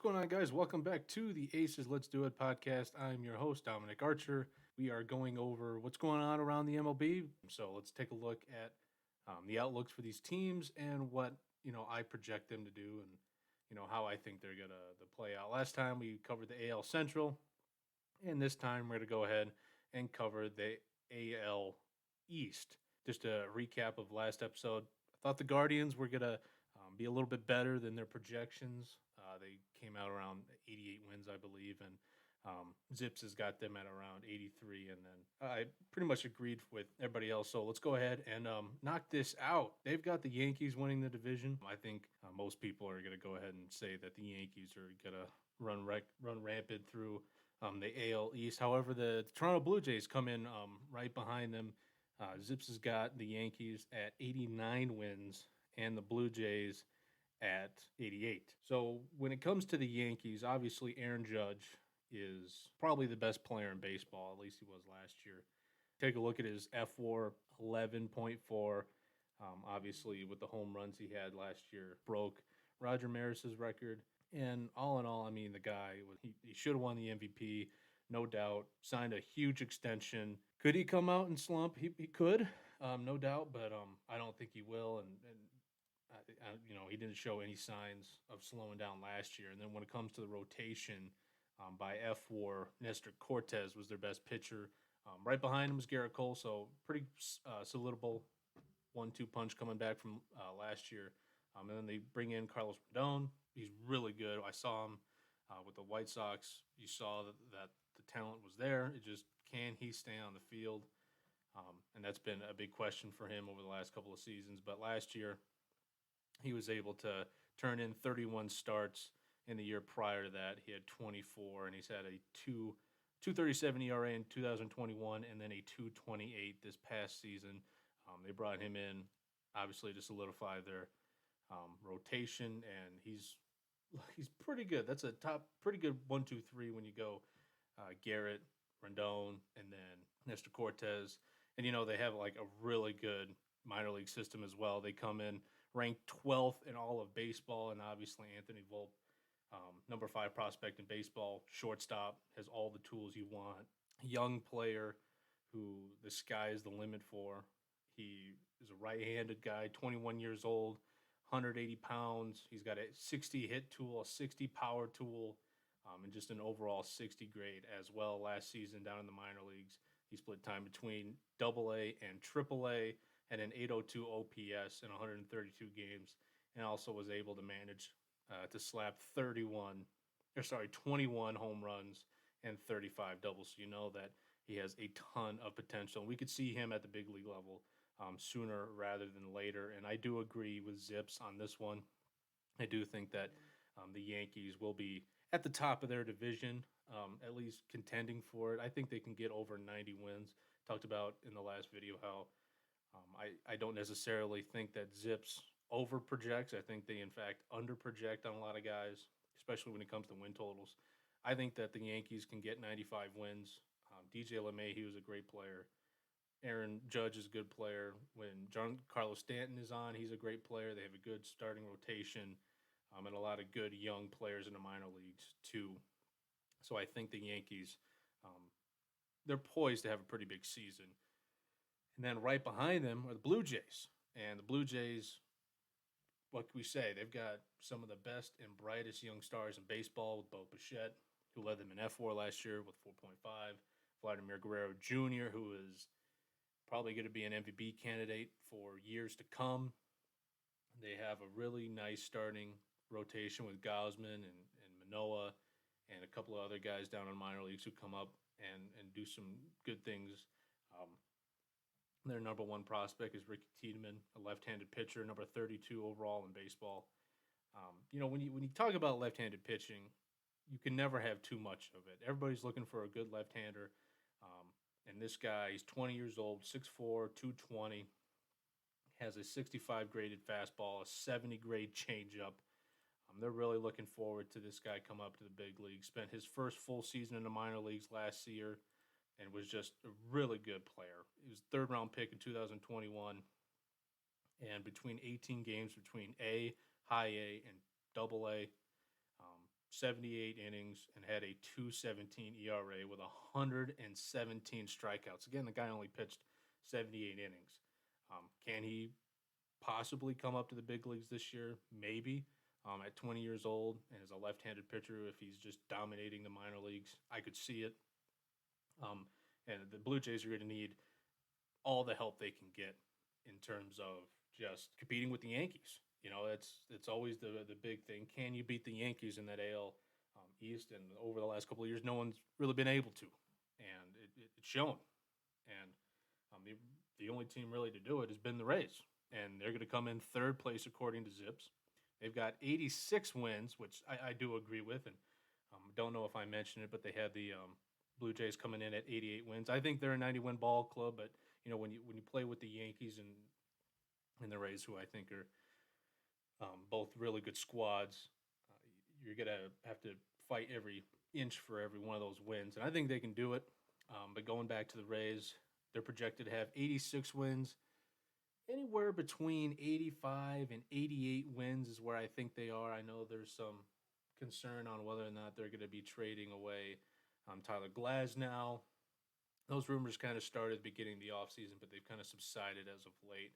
going on, guys? Welcome back to the Aces Let's Do It podcast. I'm your host, Dominic Archer. We are going over what's going on around the MLB. So let's take a look at the outlooks for these teams and what I project them to do, and how I think they're gonna play out. Last time we covered the AL Central, and this time we're gonna go ahead and cover the AL East. Just a recap of last episode. I thought the Guardians were gonna be a little bit better than their projections. They came out around 88 wins, I believe, and Zips has got them at around 83. And then I pretty much agreed with everybody else. So let's go ahead and knock this out. They've got the Yankees winning the division. I think most people are going to go ahead and say that the Yankees are going to run rampant through the AL East. However, the Toronto Blue Jays come in right behind them. Zips has got the Yankees at 89 wins and the Blue Jays at 88. So when it comes to the Yankees, obviously Aaron Judge is probably the best player in baseball. At least he was last year. Take a look at his F4, 11.4. Obviously, with the home runs he had last year, broke Roger Maris's record. And all in all, I mean, the guy, he should have won the MVP, no doubt. Signed a huge extension. Could he come out and slump? He could, no doubt, but I don't think he will. And he didn't show any signs of slowing down last year. And then when it comes to the rotation, by F4, Nestor Cortez was their best pitcher. Right behind him was Garrett Cole, so pretty solidable 1-2 punch coming back from last year. And then they bring in Carlos Rodon. He's really good. I saw him with the White Sox. You saw that the talent was there. It just, can he stay on the field? And that's been a big question for him over the last couple of seasons. But last year, he was able to turn in 31 starts. In the year prior to that, he had 24, and he's had a 2.37 ERA in 2021, and then a 2.28 this past season. They brought him in, obviously, to solidify their rotation, and he's pretty good. That's a pretty good 1-2-3 when you go Garrett, Rendon, and then Nestor Cortez. And, they have like a really good minor league system as well. They come in ranked 12th in all of baseball, and obviously Anthony Volpe, number 5 prospect in baseball, shortstop, has all the tools you want. Young player who the sky is the limit for. He is a right-handed guy, 21 years old, 180 pounds. He's got a 60 hit tool, a 60 power tool, and just an overall 60 grade as well. Last season down in the minor leagues, he split time between AA and AAA, had an 802 OPS in 132 games, and also was able to manage to slap 21 home runs and 35 doubles. So you know that he has a ton of potential. We could see him at the big league level sooner rather than later. And I do agree with Zips on this one. I do think that the Yankees will be at the top of their division, at least contending for it. I think they can get over 90 wins. Talked about in the last video how I don't necessarily think that Zips over projects. I think they, in fact, under project on a lot of guys, especially when it comes to win totals. I think that the Yankees can get 95 wins. DJ LeMahieu is a great player. Aaron Judge is a good player. When Giancarlo Stanton is on, he's a great player. They have a good starting rotation and a lot of good young players in the minor leagues, too. So I think the Yankees, they're poised to have a pretty big season. And then right behind them are the Blue Jays. And the Blue Jays, what can we say? They've got some of the best and brightest young stars in baseball with Bo Bichette, who led them in F4 last year with 4.5. Vladimir Guerrero Jr., who is probably going to be an MVP candidate for years to come. They have a really nice starting rotation with Gausman and Manoah and a couple of other guys down in minor leagues who come up and do some good things. Their number 1 prospect is Ricky Tiedemann, a left-handed pitcher, number 32 overall in baseball. When you talk about left-handed pitching, you can never have too much of it. Everybody's looking for a good left-hander. And this guy, he's 20 years old, 6'4", 220, has a 65 graded fastball, a 70 grade changeup. They're really looking forward to this guy come up to the big league. Spent his first full season in the minor leagues last year and was just a really good player. He was 3rd round pick in 2021. And between 18 games between A, high A, and double A, 78 innings and had a 2.17 ERA with 117 strikeouts. Again, the guy only pitched 78 innings. Can he possibly come up to the big leagues this year? Maybe. At 20 years old and as a left-handed pitcher, if he's just dominating the minor leagues, I could see it. Um, and the Blue Jays are going to need all the help they can get in terms of just competing with the Yankees. It's always the big thing. Can you beat the Yankees in that AL East? And over the last couple of years, no one's really been able to, and it's shown. And the only team really to do it has been the Rays, and they're going to come in third place according to Zips. They've got 86 wins, which I do agree with, and don't know if I mentioned it, but they had the Blue Jays coming in at 88 wins. I think they're a 90-win ball club, but when you play with the Yankees and the Rays, who I think are both really good squads, you're gonna have to fight every inch for every one of those wins, and I think they can do it. But going back to the Rays, they're projected to have 86 wins. Anywhere between 85 and 88 wins is where I think they are. I know there's some concern on whether or not they're going to be trading away Tyler Glasnow. Those rumors kind of started at the beginning of the offseason, but they've kind of subsided as of late.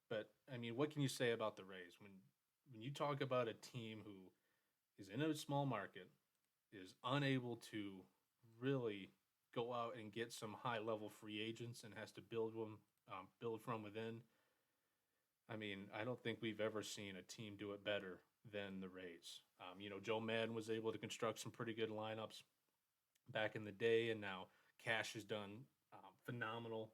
But, I mean, what can you say about the Rays? When you talk about a team who is in a small market, is unable to really go out and get some high-level free agents and has to build from within. I mean, I don't think we've ever seen a team do it better than the Rays. Joe Madden was able to construct some pretty good lineups back in the day, and now Cash has done phenomenal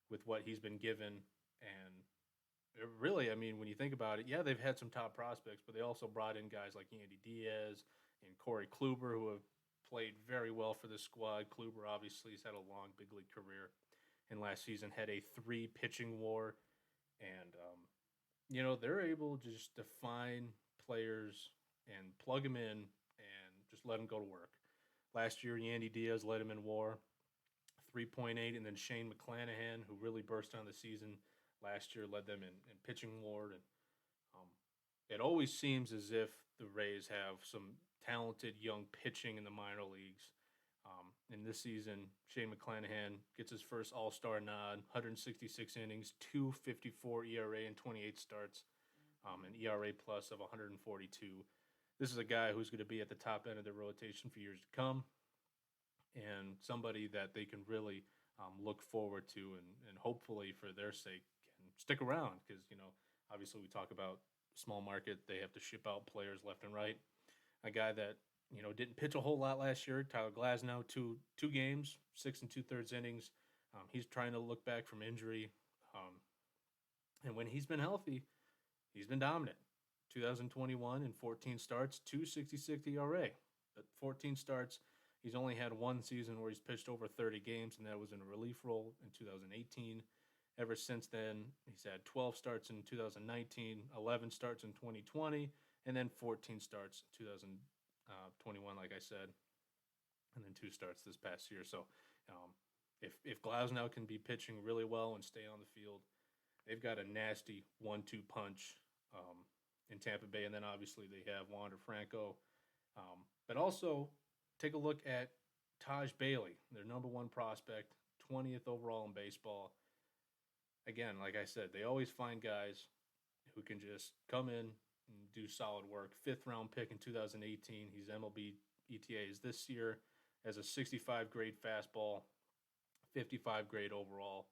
with what he's been given. And really, I mean, when you think about it, yeah, they've had some top prospects, but they also brought in guys like Yandy Diaz and Corey Kluber, who have played very well for the squad. Kluber obviously has had a long big league career, and last season had a 3 pitching WAR. And they're able just to find players and plug them in and just let them go to work. Last year, Yandy Diaz led him in WAR, 3.8, and then Shane McClanahan, who really burst on the season last year, led them in pitching WAR. And it always seems as if the Rays have some talented young pitching in the minor leagues. In this season, Shane McClanahan gets his first All-Star nod, 166 innings, 2.54 ERA, and 28 starts, an ERA plus of 142. This is a guy who's going to be at the top end of the rotation for years to come, and somebody that they can really look forward to, and hopefully for their sake can stick around, because obviously we talk about small market, they have to ship out players left and right. A guy that didn't pitch a whole lot last year, Tyler Glasnow, two games, 6 2/3 innings. He's trying to look back from injury, and when he's been healthy, he's been dominant. 2021 in 14 starts, 2.66 ERA. But 14 starts, he's only had one season where he's pitched over 30 games, and that was in a relief role in 2018. Ever since then, he's had 12 starts in 2019, 11 starts in 2020, and then 14 starts in 2021, like I said, and then 2 starts this past year. So if Glasnow can be pitching really well and stay on the field, they've got a nasty 1-2 punch in Tampa Bay. And then obviously they have Wander Franco. But also take a look at Taj Bailey, their number 1 prospect, 20th overall in baseball. Again, like I said, they always find guys who can just come in and do solid work. 5th round pick in 2018. He's MLB ETAs this year as a 65 grade fastball, 55 grade overall.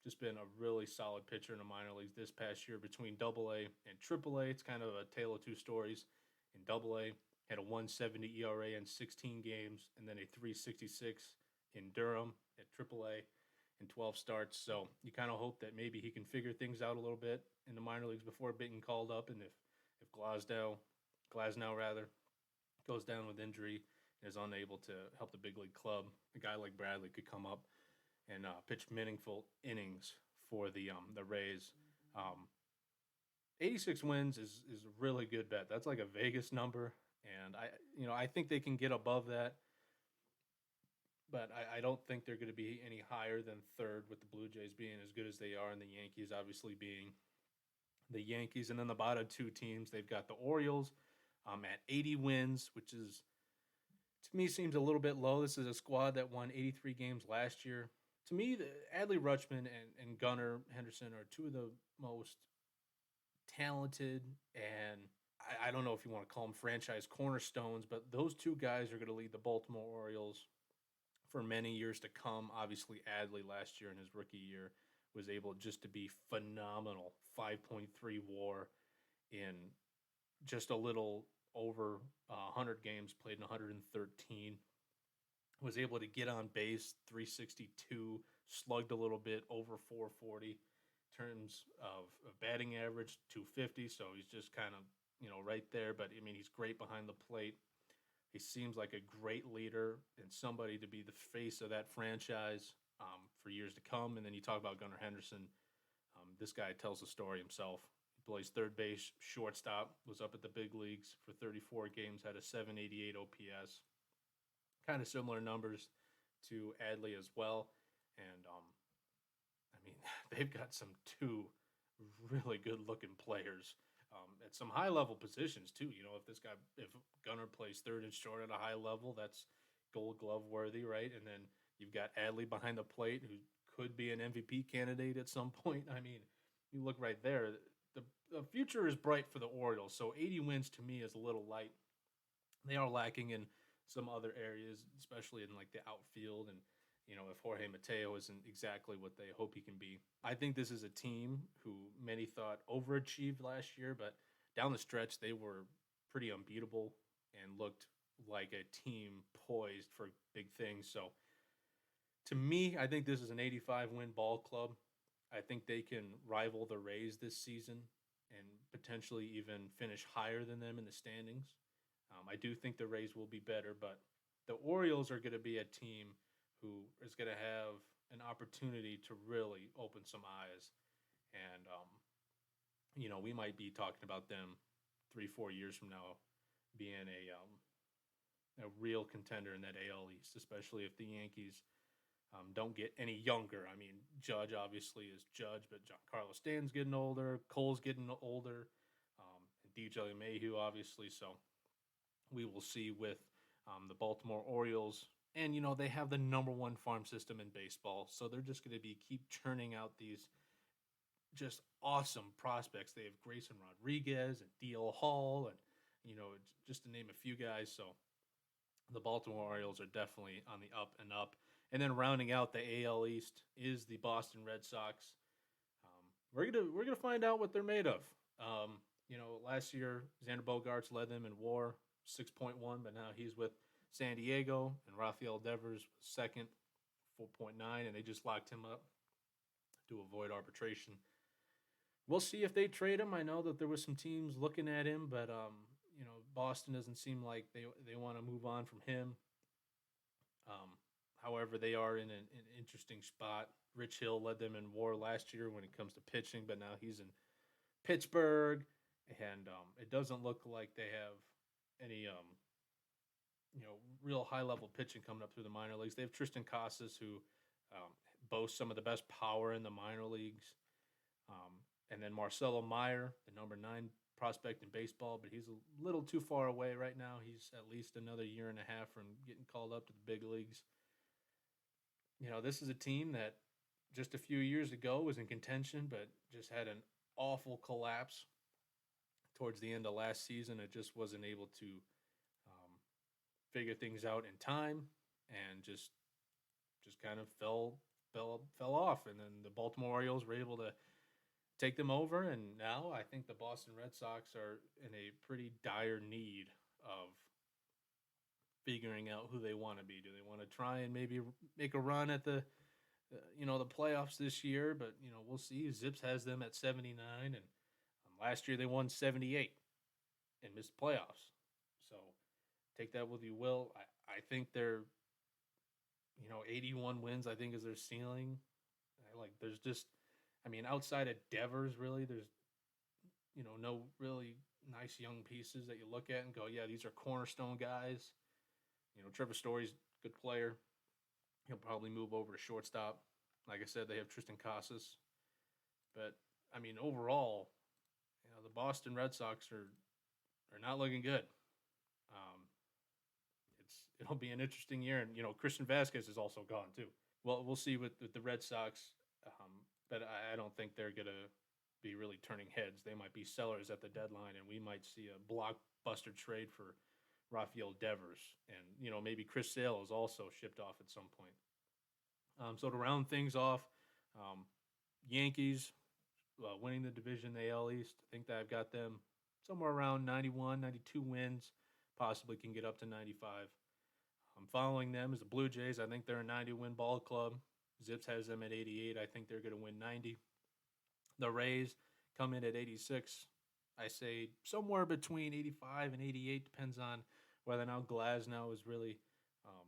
Just been a really solid pitcher in the minor leagues this past year between AA and AAA. It's kind of a tale of two stories. In AA, had a 170 ERA in 16 games, and then a 366 in Durham at AAA in 12 starts. So you kind of hope that maybe he can figure things out a little bit in the minor leagues before being called up. And if Glasnow goes down with injury and is unable to help the big league club, a guy like Bradley could come up and pitch meaningful innings for the Rays. 86 wins is a really good bet. That's like a Vegas number, and I think they can get above that. But I don't think they're going to be any higher than third, with the Blue Jays being as good as they are and the Yankees obviously being the Yankees. And then the bottom 2 teams, they've got the Orioles, at 80 wins, which is to me seems a little bit low. This is a squad that won 83 games last year. To me, Adley Rutschman and Gunnar Henderson are two of the most talented and I don't know if you want to call them franchise cornerstones, but those two guys are going to lead the Baltimore Orioles for many years to come. Obviously, Adley last year in his rookie year was able just to be phenomenal. 5.3 WAR in just a little over 100 games played in 113. Was able to get on base 362, slugged a little bit over 440 terms of batting average 250. So he's just kind of right there. But I mean he's great behind the plate. He seems like a great leader and somebody to be the face of that franchise for years to come. And then you talk about Gunnar Henderson. This guy tells the story himself. He plays third base, shortstop, was up at the big leagues for 34 games, had a 788 OPS. Kind of similar numbers to Adley as well. And I mean, they've got some two really good looking players at some high level positions too. If Gunnar plays third and short at a high level, that's Gold Glove worthy, right? And then you've got Adley behind the plate, who could be an MVP candidate at some point. I mean, you look right there. The future is bright for the Orioles. So 80 wins to me is a little light. They are lacking in some other areas, especially in like the outfield and if Jorge Mateo isn't exactly what they hope he can be. I think this is a team who many thought overachieved last year, but down the stretch they were pretty unbeatable and looked like a team poised for big things. So to me, I think this is an 85 win ball club. I think they can rival the Rays this season and potentially even finish higher than them in the standings. I do think the Rays will be better, but the Orioles are going to be a team who is going to have an opportunity to really open some eyes. And, we might be talking about them 3-4 years from now being a real contender in that AL East, especially if the Yankees don't get any younger. I mean, Judge obviously is Judge, but Giancarlo Stanton's getting older, Cole's getting older, and DJ LeMahieu obviously. So we will see with the Baltimore Orioles. And, they have the number one farm system in baseball. So they're just going to keep churning out these just awesome prospects. They have Grayson Rodriguez and D.L. Hall and, just to name a few guys. So the Baltimore Orioles are definitely on the up and up. And then rounding out the AL East is the Boston Red Sox. We're gonna find out what they're made of. Last year Xander Bogaerts led them in WAR 6.1, but now he's with San Diego, and Rafael Devers was second, 4.9, and they just locked him up to avoid arbitration. We'll see if they trade him. I know that there was some teams looking at him, but Boston doesn't seem like they want to move on from him. However, they are in an interesting spot. Rich Hill led them in WAR last year when it comes to pitching, but now he's in Pittsburgh, and it doesn't look like they have any real high level pitching coming up through the minor leagues. They have Tristan Casas, who boasts some of the best power in the minor leagues, and then Marcelo Meyer, the number 9 prospect in baseball, but he's a little too far away right now. He's at least another year and a half from getting called up to the big leagues. This is a team that just a few years ago was in contention, but just had an awful collapse towards the end of last season. It just wasn't able to figure things out in time, and just kind of fell off. And then the Baltimore Orioles were able to take them over, and now I think the Boston Red Sox are in a pretty dire need of figuring out who they want to be. Do they want to try and maybe make a run at the the playoffs this year? But we'll see. Zips has them at 79, and last year they won 78 and missed playoffs. So take that with you will. I think they're 81 wins I think is their ceiling. There's just, outside of Devers, really, there's no really nice young pieces that you look at and go, yeah, these are cornerstone guys. Trevor Story's a good player. He'll probably move over to shortstop. Like I said, they have Tristan Casas. But overall, the Boston Red Sox are are not looking good. Um, it'll be an interesting year, and Christian Vasquez is also gone too. Well, we'll see with the Red Sox, but I don't think they're gonna be really turning heads. They might be sellers at the deadline, and we might see a blockbuster trade for Rafael Devers, and maybe Chris Sale is also shipped off at some point. So to round things off, um, Yankees winning the division, the AL East. I think that I've got them somewhere around 91, 92 wins, possibly can get up to 95. Following them is the Blue Jays. I think they're a 90-win ball club. Zips has them at 88. I think they're going to win 90. The Rays come in at 86. I say somewhere between 85 and 88. Depends on whether or not Glasnow is really um,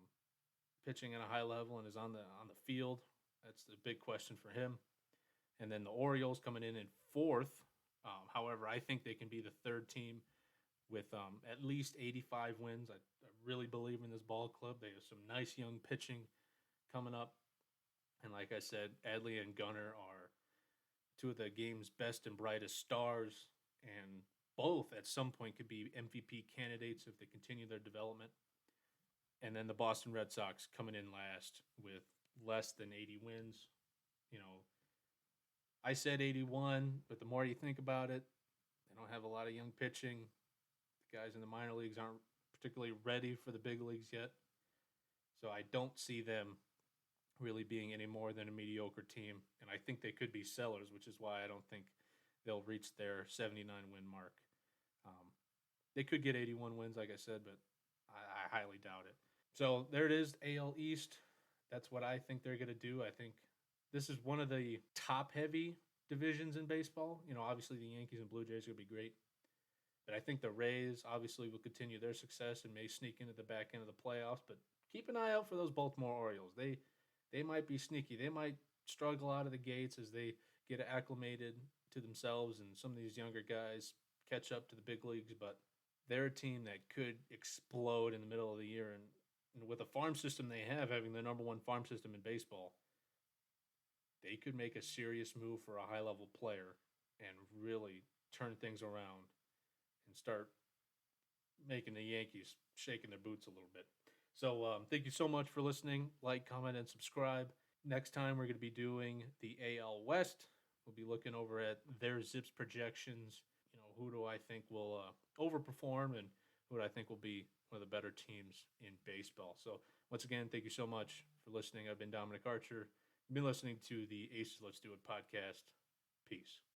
pitching at a high level and is on the field. That's the big question for him. And then the Orioles coming in fourth. However, I think they can be the third team with at least 85 wins. I really believe in this ball club. They have some nice young pitching coming up. And like I said, Adley and Gunnar are two of the game's best and brightest stars. And both at some point could be MVP candidates if they continue their development. And then the Boston Red Sox coming in last with less than 80 wins. I said 81, but the more you think about it, they don't have a lot of young pitching. The guys in the minor leagues aren't particularly ready for the big leagues yet. So I don't see them really being any more than a mediocre team. And I think they could be sellers, which is why I don't think they'll reach their 79 win mark. They could get 81 wins, like I said, but I highly doubt it. So there it is, AL East. That's what I think they're going to do. I think this is one of the top-heavy divisions in baseball. Obviously the Yankees and Blue Jays are going to be great. But I think the Rays obviously will continue their success and may sneak into the back end of the playoffs. But keep an eye out for those Baltimore Orioles. They might be sneaky. They might struggle out of the gates as they get acclimated to themselves and some of these younger guys catch up to the big leagues. But they're a team that could explode in the middle of the year. And with the farm system they have, having the number one farm system in baseball, they could make a serious move for a high-level player and really turn things around and start making the Yankees shaking their boots a little bit. So thank you so much for listening. Like, comment, and subscribe. Next time we're going to be doing the AL West. We'll be looking over at their Zips projections. Who do I think will overperform and who do I think will be one of the better teams in baseball. So once again, thank you so much for listening. I've been Dominic Archer. You've been listening to the Aces Let's Do It podcast. Peace.